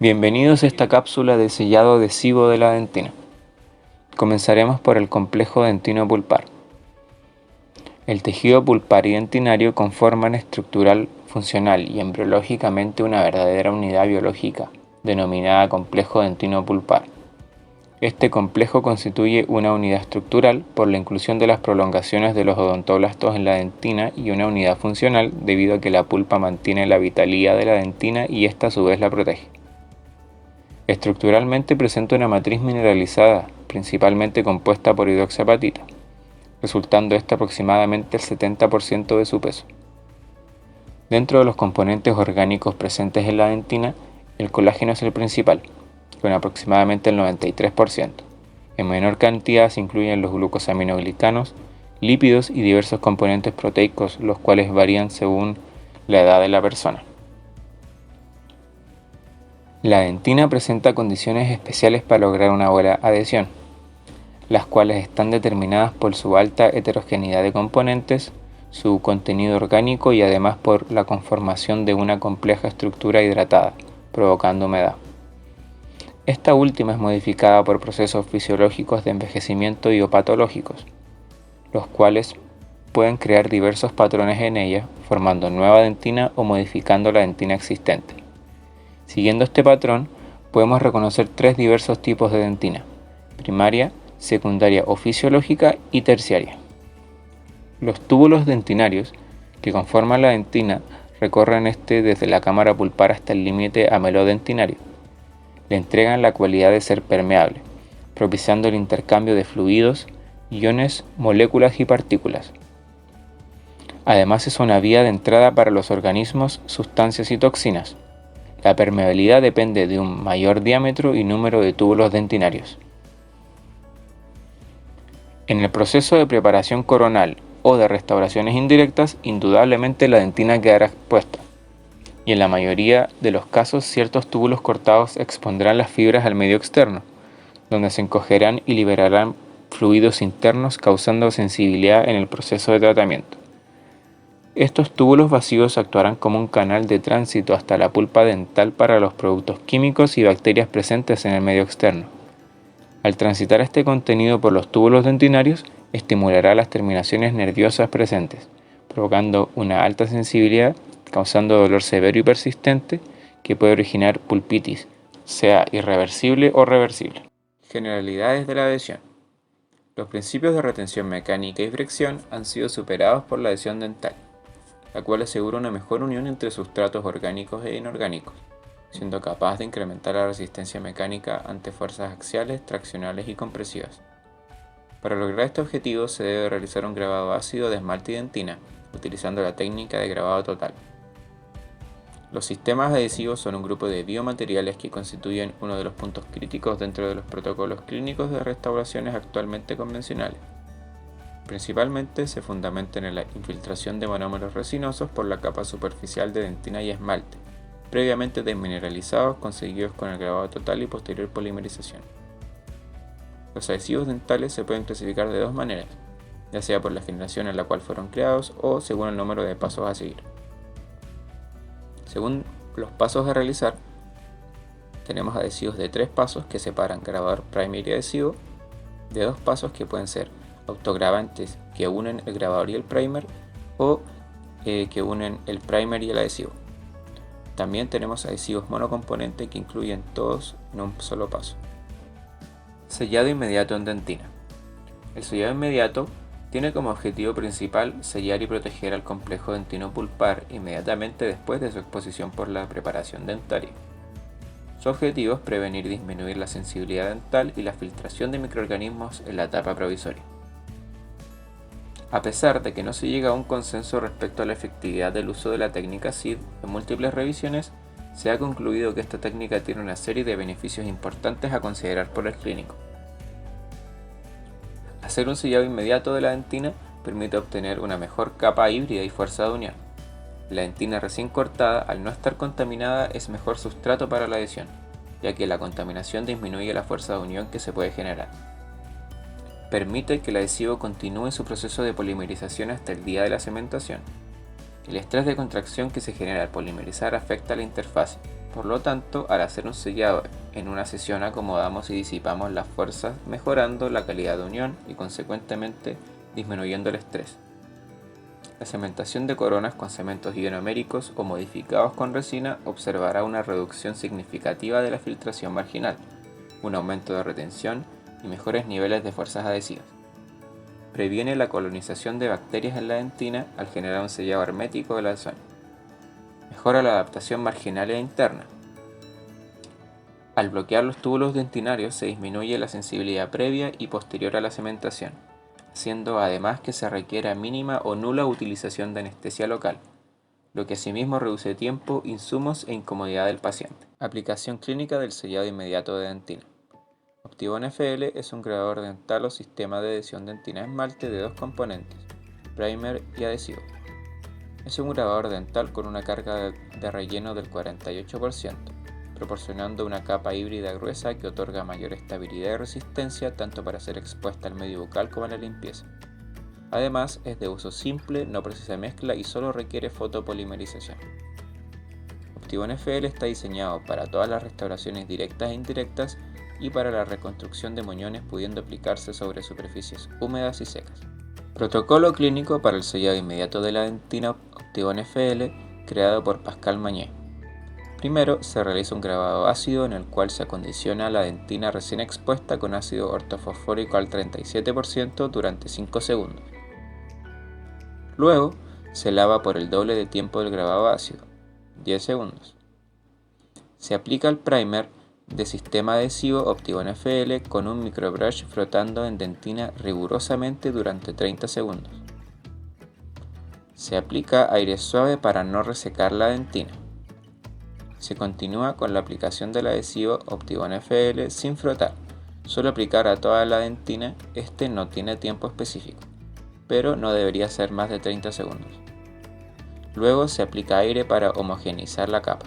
Bienvenidos a esta cápsula de sellado adhesivo de la dentina. Comenzaremos por el complejo dentino-pulpar. El tejido pulpar y dentinario conforman estructural, funcional y embriológicamente una verdadera unidad biológica, denominada complejo dentino-pulpar. Este complejo constituye una unidad estructural por la inclusión de las prolongaciones de los odontoblastos en la dentina y una unidad funcional debido a que la pulpa mantiene la vitalidad de la dentina y ésta a su vez la protege. Estructuralmente presenta una matriz mineralizada, principalmente compuesta por hidroxiapatita, resultando esta aproximadamente el 70% de su peso. Dentro de los componentes orgánicos presentes en la dentina, el colágeno es el principal, con aproximadamente el 93%. En menor cantidad se incluyen los glucosaminoglicanos, lípidos y diversos componentes proteicos, los cuales varían según la edad de la persona. La dentina presenta condiciones especiales para lograr una buena adhesión, las cuales están determinadas por su alta heterogeneidad de componentes, su contenido orgánico y además por la conformación de una compleja estructura hidratada, provocando humedad. Esta última es modificada por procesos fisiológicos de envejecimiento y o patológicos, los cuales pueden crear diversos patrones en ella, formando nueva dentina o modificando la dentina existente. Siguiendo este patrón, podemos reconocer tres diversos tipos de dentina: primaria, secundaria o fisiológica y terciaria. Los túbulos dentinarios que conforman la dentina recorren desde la cámara pulpar hasta el límite amelodentinario. Le entregan la cualidad de ser permeable, propiciando el intercambio de fluidos, iones, moléculas y partículas. Además es una vía de entrada para los organismos, sustancias y toxinas. La permeabilidad depende de un mayor diámetro y número de túbulos dentinarios. En el proceso de preparación coronal o de restauraciones indirectas, indudablemente la dentina quedará expuesta, y en la mayoría de los casos ciertos túbulos cortados expondrán las fibras al medio externo, donde se encogerán y liberarán fluidos internos causando sensibilidad en el proceso de tratamiento. Estos túbulos vacíos actuarán como un canal de tránsito hasta la pulpa dental para los productos químicos y bacterias presentes en el medio externo. Al transitar este contenido por los túbulos dentinarios, estimulará las terminaciones nerviosas presentes, provocando una alta sensibilidad, causando dolor severo y persistente que puede originar pulpitis, sea irreversible o reversible. Generalidades de la adhesión. Los principios de retención mecánica y fricción han sido superados por la adhesión dental, la cual asegura una mejor unión entre sustratos orgánicos e inorgánicos, siendo capaz de incrementar la resistencia mecánica ante fuerzas axiales, traccionales y compresivas. Para lograr este objetivo se debe realizar un grabado ácido de esmalte y dentina, utilizando la técnica de grabado total. Los sistemas adhesivos son un grupo de biomateriales que constituyen uno de los puntos críticos dentro de los protocolos clínicos de restauraciones actualmente convencionales. Principalmente se fundamentan en la infiltración de monómeros resinosos por la capa superficial de dentina y esmalte, previamente desmineralizados conseguidos con el grabado total y posterior polimerización. Los adhesivos dentales se pueden clasificar de dos maneras, ya sea por la generación en la cual fueron creados o según el número de pasos a seguir. Según los pasos a realizar, tenemos adhesivos de 3 pasos que separan grabador primer y adhesivo, de 2 pasos que pueden ser autogravantes que unen el grabador y el primer o que unen el primer y el adhesivo. También tenemos adhesivos monocomponente que incluyen todos en un solo paso. Sellado inmediato en dentina. El sellado inmediato tiene como objetivo principal sellar y proteger al complejo dentino-pulpar inmediatamente después de su exposición por la preparación dentaria. Su objetivo es prevenir y disminuir la sensibilidad dental y la filtración de microorganismos en la etapa provisoria. A pesar de que no se llega a un consenso respecto a la efectividad del uso de la técnica SID en múltiples revisiones, se ha concluido que esta técnica tiene una serie de beneficios importantes a considerar por el clínico. Hacer un sellado inmediato de la dentina permite obtener una mejor capa híbrida y fuerza de unión. La dentina recién cortada, al no estar contaminada, es mejor sustrato para la adhesión, ya que la contaminación disminuye la fuerza de unión que se puede generar. Permite que el adhesivo continúe su proceso de polimerización hasta el día de la cementación. El estrés de contracción que se genera al polimerizar afecta a la interfase, Por lo tanto, al hacer un sellado en una sesión acomodamos y disipamos las fuerzas, mejorando la calidad de unión y consecuentemente disminuyendo el estrés. La cementación de coronas con cementos ionoméricos o modificados con resina observará una reducción significativa de la filtración marginal, un aumento de retención y mejores niveles de fuerzas adhesivas. Previene la colonización de bacterias en la dentina al generar un sellado hermético de la zona. Mejora la adaptación marginal e interna. Al bloquear los túbulos dentinarios se disminuye la sensibilidad previa y posterior a la cementación, haciendo además que se requiera mínima o nula utilización de anestesia local, lo que asimismo reduce tiempo, insumos e incomodidad del paciente. Aplicación clínica del sellado inmediato de dentina. Optibone FL es un grabador dental o sistema de adhesión dentina-esmalte de dos componentes, primer y adhesivo. Es un grabador dental con una carga de relleno del 48%, proporcionando una capa híbrida gruesa que otorga mayor estabilidad y resistencia tanto para ser expuesta al medio bucal como a la limpieza. Además, es de uso simple, no precisa mezcla y solo requiere fotopolimerización. Optibone FL está diseñado para todas las restauraciones directas e indirectas y para la reconstrucción de muñones, pudiendo aplicarse sobre superficies húmedas y secas. Protocolo clínico para el sellado inmediato de la dentina Optibone FL, creado por Pascal Mañé. Primero, se realiza un grabado ácido en el cual se acondiciona la dentina recién expuesta con ácido ortofosfórico al 37% durante 5 segundos. Luego, se lava por el doble de tiempo del grabado ácido, 10 segundos. Se aplica el primer de sistema adhesivo Optibone FL con un microbrush frotando en dentina rigurosamente durante 30 segundos. Se aplica aire suave para no resecar la dentina. Se continúa con la aplicación del adhesivo Optibone FL sin frotar, solo aplicar a toda la dentina. Este no tiene tiempo específico, pero no debería ser más de 30 segundos. Luego se aplica aire para homogeneizar la capa.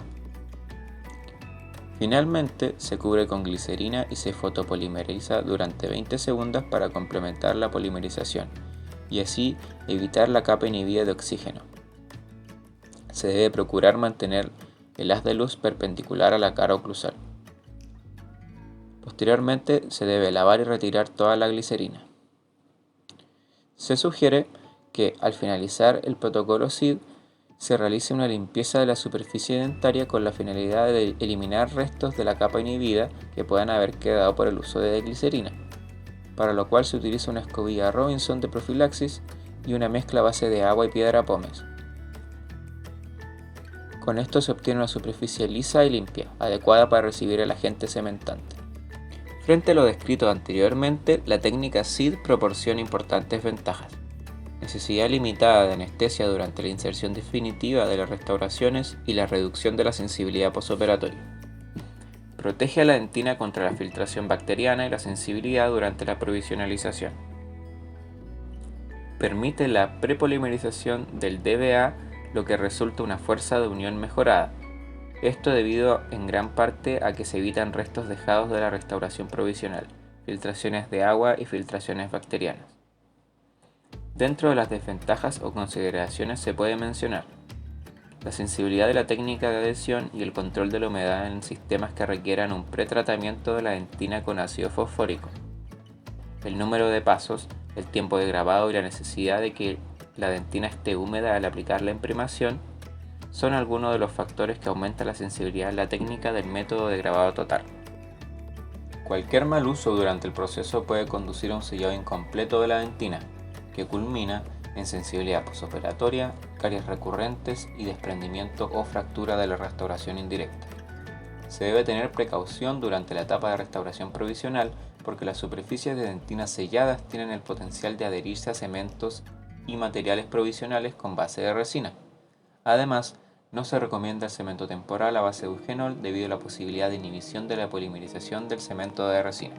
Finalmente, se cubre con glicerina y se fotopolimeriza durante 20 segundos para complementar la polimerización y así evitar la capa inhibida de oxígeno. Se debe procurar mantener el haz de luz perpendicular a la cara oclusal. Posteriormente, se debe lavar y retirar toda la glicerina. Se sugiere que al finalizar el protocolo SID se realice una limpieza de la superficie dentaria con la finalidad de eliminar restos de la capa inhibida que puedan haber quedado por el uso de glicerina, para lo cual se utiliza una escobilla Robinson de profilaxis y una mezcla a base de agua y piedra pómez. Con esto se obtiene una superficie lisa y limpia, adecuada para recibir el agente cementante. Frente a lo descrito anteriormente, la técnica SID proporciona importantes ventajas. Necesidad limitada de anestesia durante la inserción definitiva de las restauraciones y la reducción de la sensibilidad postoperatoria. Protege a la dentina contra la filtración bacteriana y la sensibilidad durante la provisionalización. Permite la prepolimerización del DBA, lo que resulta una fuerza de unión mejorada. Esto debido en gran parte a que se evitan restos dejados de la restauración provisional, filtraciones de agua y filtraciones bacterianas. Dentro de las desventajas o consideraciones se puede mencionar la sensibilidad de la técnica de adhesión y el control de la humedad en sistemas que requieran un pretratamiento de la dentina con ácido fosfórico, el número de pasos, el tiempo de grabado y la necesidad de que la dentina esté húmeda al aplicar la imprimación son algunos de los factores que aumentan la sensibilidad en la técnica del método de grabado total. Cualquier mal uso durante el proceso puede conducir a un sellado incompleto de la dentina, que culmina en sensibilidad postoperatoria, caries recurrentes y desprendimiento o fractura de la restauración indirecta. Se debe tener precaución durante la etapa de restauración provisional porque las superficies de dentina selladas tienen el potencial de adherirse a cementos y materiales provisionales con base de resina. Además, no se recomienda el cemento temporal a base de eugenol debido a la posibilidad de inhibición de la polimerización del cemento de resina.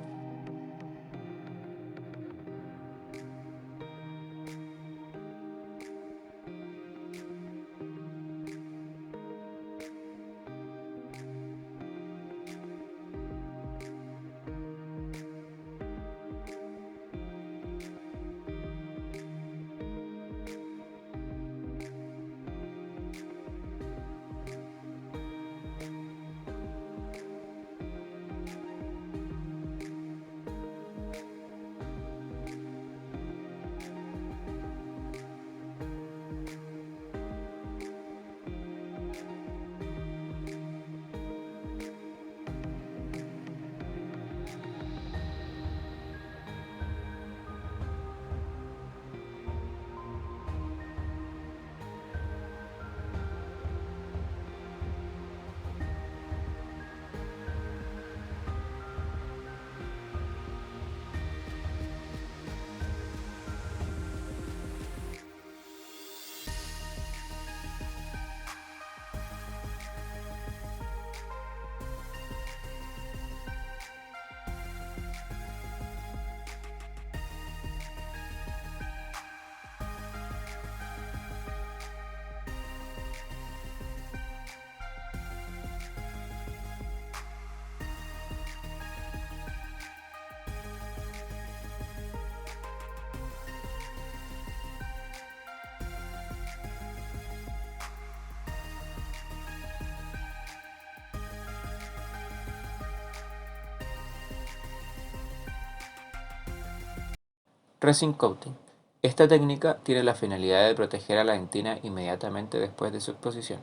Resin coating. Esta técnica tiene la finalidad de proteger a la dentina inmediatamente después de su exposición.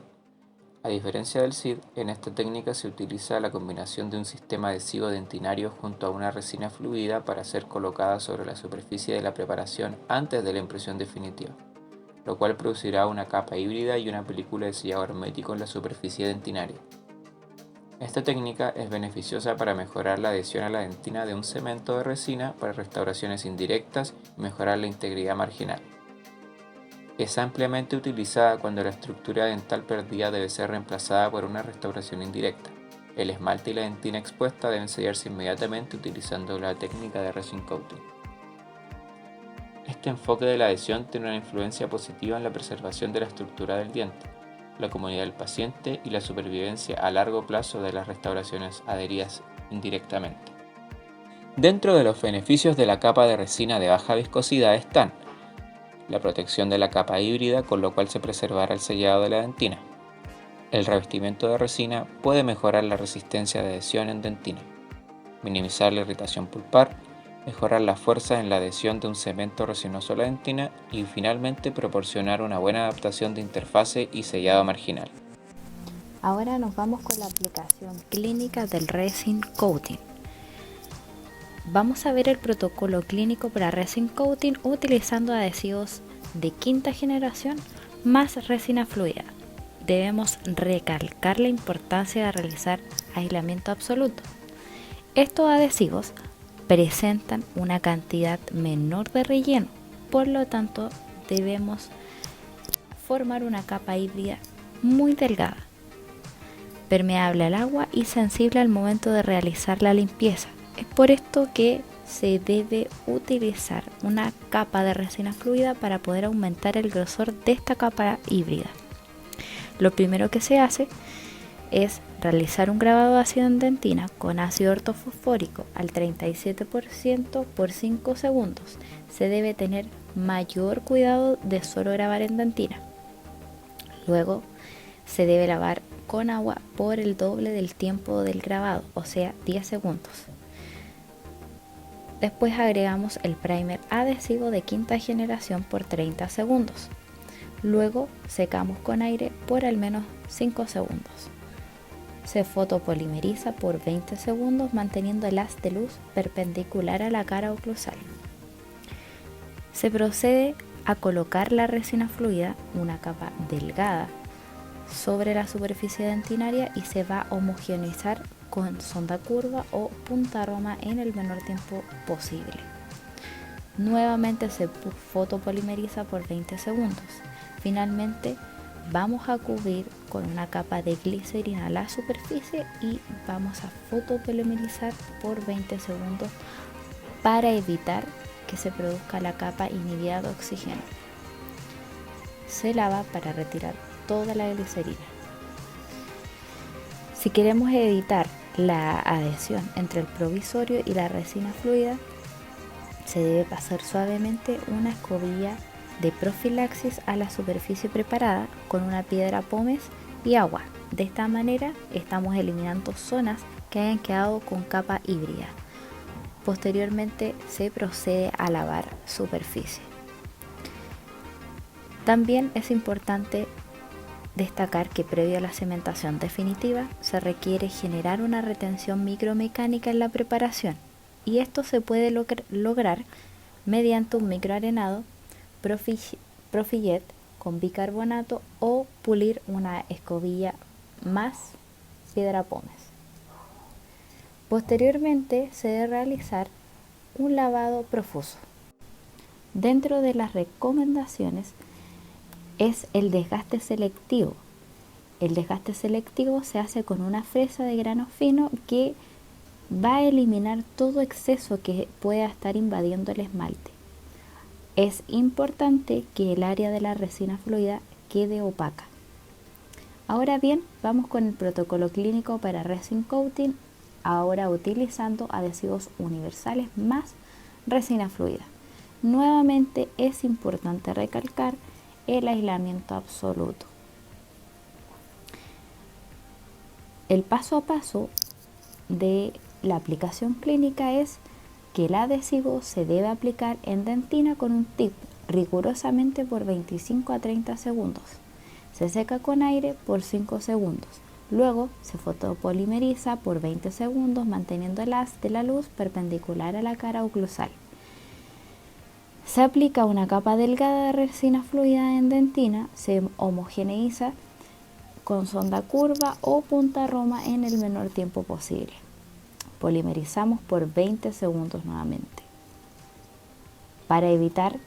A diferencia del SID, en esta técnica se utiliza la combinación de un sistema adhesivo dentinario junto a una resina fluida para ser colocada sobre la superficie de la preparación antes de la impresión definitiva, lo cual producirá una capa híbrida y una película de sellado hermético en la superficie dentinaria. Esta técnica es beneficiosa para mejorar la adhesión a la dentina de un cemento de resina para restauraciones indirectas y mejorar la integridad marginal. Es ampliamente utilizada cuando la estructura dental perdida debe ser reemplazada por una restauración indirecta. El esmalte y la dentina expuesta deben sellarse inmediatamente utilizando la técnica de resin coating. Este enfoque de la adhesión tiene una influencia positiva en la preservación de la estructura del diente, la comodidad del paciente y la supervivencia a largo plazo de las restauraciones adheridas indirectamente. Dentro de los beneficios de la capa de resina de baja viscosidad están la protección de la capa híbrida, con lo cual se preservará el sellado de la dentina. El revestimiento de resina puede mejorar la resistencia de adhesión en dentina, minimizar la irritación pulpar, mejorar la fuerza en la adhesión de un cemento resinoso a la dentina y finalmente proporcionar una buena adaptación de interfase y sellado marginal. Ahora nos vamos con la aplicación clínica del resin coating. Vamos a ver el protocolo clínico para resin coating utilizando adhesivos de quinta generación más resina fluida. Debemos recalcar la importancia de realizar aislamiento absoluto. Estos adhesivos presentan una cantidad menor de relleno, por lo tanto debemos formar una capa híbrida muy delgada, permeable al agua y sensible al momento de realizar la limpieza. Es por esto que se debe utilizar una capa de resina fluida para poder aumentar el grosor de esta capa híbrida. Lo primero que se hace es realizar un grabado de ácido en dentina con ácido ortofosfórico al 37% por 5 segundos. Se debe tener mayor cuidado de solo grabar en dentina. Luego se debe lavar con agua por el doble del tiempo del grabado, o sea 10 segundos. Después agregamos el primer adhesivo de quinta generación por 30 segundos. Luego secamos con aire por al menos 5 segundos. Se fotopolimeriza por 20 segundos manteniendo el haz de luz perpendicular a la cara oclusal. Se procede a colocar la resina fluida, una capa delgada, sobre la superficie dentinaria y se va a homogeneizar con sonda curva o punta roma en el menor tiempo posible. Nuevamente se fotopolimeriza por 20 segundos. Finalmente vamos a cubrir con una capa de glicerina la superficie y vamos a fotopolimerizar por 20 segundos para evitar que se produzca la capa inhibida de oxígeno. Se lava para retirar toda la glicerina. Si queremos evitar la adhesión entre el provisorio y la resina fluida, se debe pasar suavemente una escobilla de profilaxis a la superficie preparada con una piedra pómez y agua. De esta manera estamos eliminando zonas que hayan quedado con capa híbrida. Posteriormente se procede a lavar superficie. También es importante destacar que previo a la cementación definitiva se requiere generar una retención micromecánica en la preparación y esto se puede lograr mediante un microarenado, Profillet con bicarbonato o pulir una escobilla más piedra pómez. Posteriormente se debe realizar un lavado profuso. Dentro de las recomendaciones es el desgaste selectivo. El desgaste selectivo se hace con una fresa de grano fino que va a eliminar todo exceso que pueda estar invadiendo el esmalte. Es importante que el área de la resina fluida quede opaca. Ahora bien, vamos con el protocolo clínico para resin coating, ahora utilizando adhesivos universales más resina fluida. Nuevamente es importante recalcar el aislamiento absoluto. El paso a paso de la aplicación clínica es que el adhesivo se debe aplicar en dentina con un tip, rigurosamente por 25 a 30 segundos. Se seca con aire por 5 segundos. Luego se fotopolimeriza por 20 segundos manteniendo el haz de la luz perpendicular a la cara oclusal. Se aplica una capa delgada de resina fluida en dentina, se homogeneiza con sonda curva o punta roma en el menor tiempo posible. Polimerizamos por 20 segundos nuevamente. Para evitar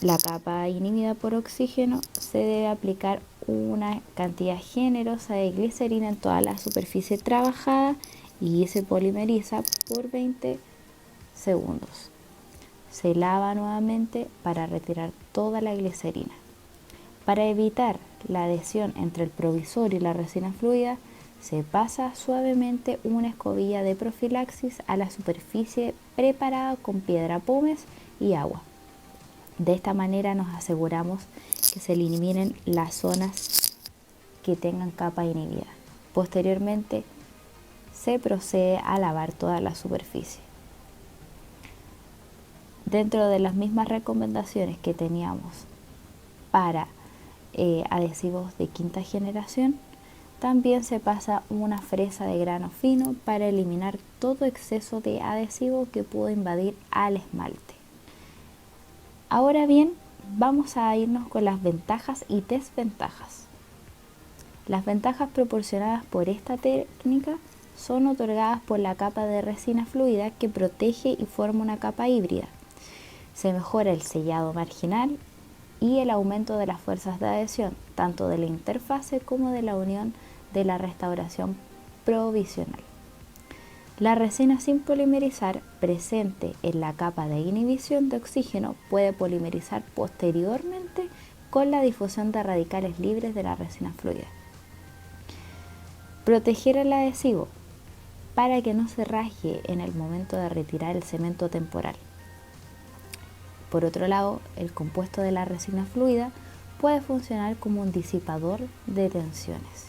la capa inhibida por oxígeno, se debe aplicar una cantidad generosa de glicerina en toda la superficie trabajada y se polimeriza por 20 segundos. Se lava nuevamente para retirar toda la glicerina. Para evitar la adhesión entre el provisor y la resina fluida, se pasa suavemente una escobilla de profilaxis a la superficie preparada con piedra pómez y agua. De esta manera nos aseguramos que se eliminen las zonas que tengan capa inhibida. Posteriormente se procede a lavar toda la superficie. Dentro de las mismas recomendaciones que teníamos para adhesivos de quinta generación, también se pasa una fresa de grano fino para eliminar todo exceso de adhesivo que pudo invadir al esmalte. Ahora bien, vamos a irnos con las ventajas y desventajas. Las ventajas proporcionadas por esta técnica son otorgadas por la capa de resina fluida que protege y forma una capa híbrida. Se mejora el sellado marginal y el aumento de las fuerzas de adhesión, tanto de la interfase como de la unión de la restauración provisional. La resina sin polimerizar presente en la capa de inhibición de oxígeno puede polimerizar posteriormente con la difusión de radicales libres de la resina fluida. Proteger el adhesivo para que no se rasgue en el momento de retirar el cemento temporal. Por otro lado, el compuesto de la resina fluida puede funcionar como un disipador de tensiones.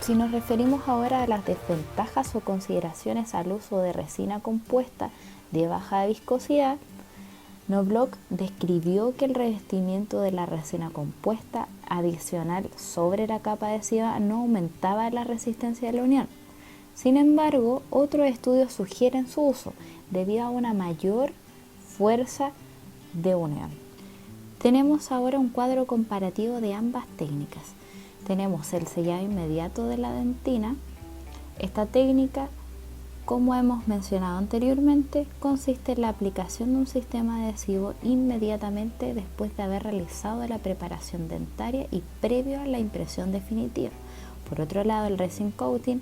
Si nos referimos ahora a las desventajas o consideraciones al uso de resina compuesta de baja viscosidad, Knobloch describió que el revestimiento de la resina compuesta adicional sobre la capa adhesiva no aumentaba la resistencia de la unión. Sin embargo, otros estudios sugieren su uso debido a una mayor fuerza de unión. Tenemos ahora un cuadro comparativo de ambas técnicas. Tenemos el sellado inmediato de la dentina. Esta técnica, como hemos mencionado anteriormente, consiste en la aplicación de un sistema adhesivo inmediatamente después de haber realizado la preparación dentaria y previo a la impresión definitiva. Por otro lado, el resin coating,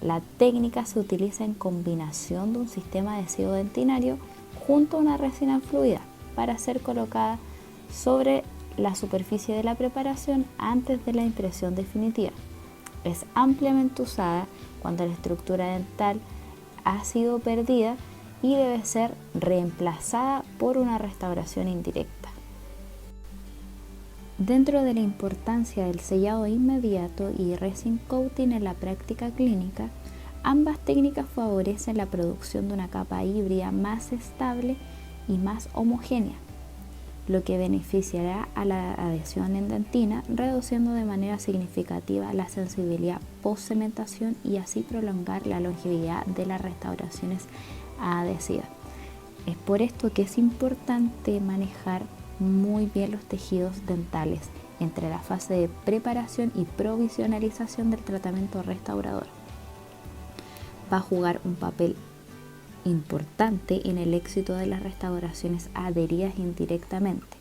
la técnica se utiliza en combinación de un sistema adhesivo dentinario junto a una resina fluida para ser colocada sobre la superficie de la preparación antes de la impresión definitiva. Es ampliamente usada cuando la estructura dental ha sido perdida y debe ser reemplazada por una restauración indirecta. Dentro de la importancia del sellado inmediato y resin coating en la práctica clínica, ambas técnicas favorecen la producción de una capa híbrida más estable y más homogénea, lo que beneficiará a la adhesión en dentina, reduciendo de manera significativa la sensibilidad post-cementación y así prolongar la longevidad de las restauraciones adhesivas. Es por esto que es importante manejar muy bien los tejidos dentales entre la fase de preparación y provisionalización del tratamiento restaurador. Va a jugar un papel importante en el éxito de las restauraciones adheridas indirectamente.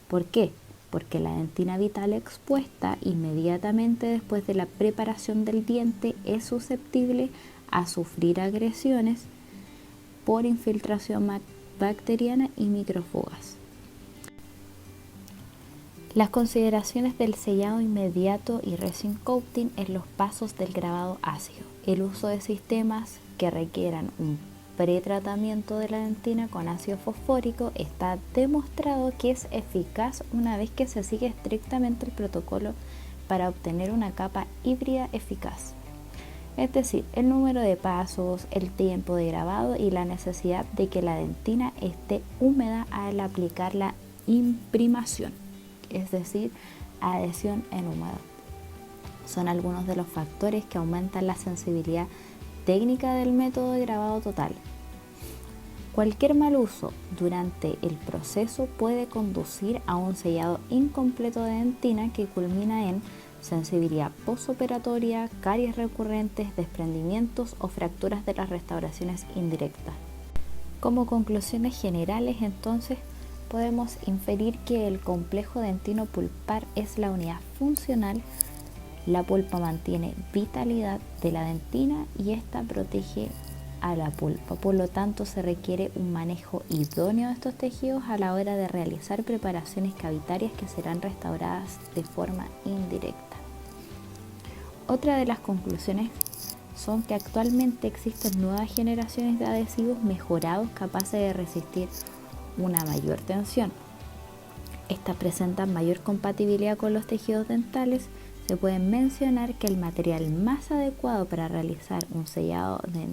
¿Por qué? Porque la dentina vital expuesta inmediatamente después de la preparación del diente es susceptible a sufrir agresiones por infiltración bacteriana y microfugas. Las consideraciones del sellado inmediato y resin coating en los pasos del grabado ácido. El uso de sistemas que requieran un pretratamiento de la dentina con ácido fosfórico está demostrado que es eficaz una vez que se sigue estrictamente el protocolo para obtener una capa híbrida eficaz. Es decir, el número de pasos, el tiempo de grabado y la necesidad de que la dentina esté húmeda al aplicar la imprimación, es decir, adhesión en húmedo. Son algunos de los factores que aumentan la sensibilidad técnica del método de grabado total. Cualquier mal uso durante el proceso puede conducir a un sellado incompleto de dentina que culmina en sensibilidad postoperatoria, caries recurrentes, desprendimientos o fracturas de las restauraciones indirectas. Como conclusiones generales, entonces, podemos inferir que el complejo dentino-pulpar es la unidad funcional. La pulpa mantiene vitalidad de la dentina y esta protege a la pulpa. Por lo tanto, se requiere un manejo idóneo de estos tejidos a la hora de realizar preparaciones cavitarias que serán restauradas de forma indirecta. Otra de las conclusiones son que actualmente existen nuevas generaciones de adhesivos mejorados capaces de resistir una mayor tensión. Estas presentan mayor compatibilidad con los tejidos dentales. Se puede mencionar que el material más adecuado para realizar un sellado de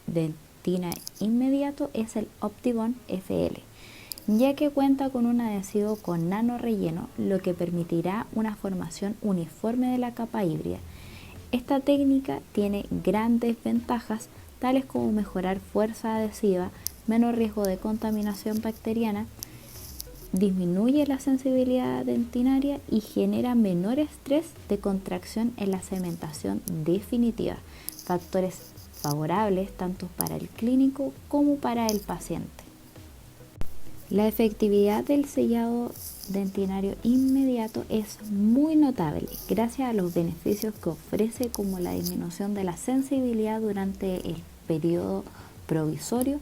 dentina inmediato es el Optibond FL, ya que cuenta con un adhesivo con nano relleno, lo que permitirá una formación uniforme de la capa híbrida. Esta técnica tiene grandes ventajas, tales como mejorar fuerza adhesiva, menos riesgo de contaminación bacteriana, disminuye la sensibilidad dentinaria y genera menor estrés de contracción en la cementación definitiva, factores favorables tanto para el clínico como para el paciente. La efectividad del sellado dentinario inmediato es muy notable gracias a los beneficios que ofrece, como la disminución de la sensibilidad durante el periodo provisorio,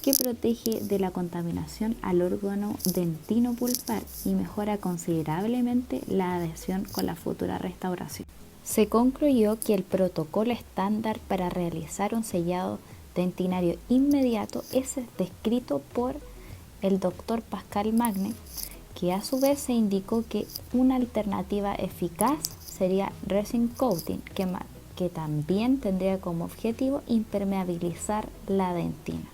que protege de la contaminación al órgano dentino-pulpar y mejora considerablemente la adhesión con la futura restauración. Se concluyó que el protocolo estándar para realizar un sellado dentinario inmediato es descrito por el Dr. Pascal Magne, que a su vez se indicó que una alternativa eficaz sería resin coating, que también tendría como objetivo impermeabilizar la dentina.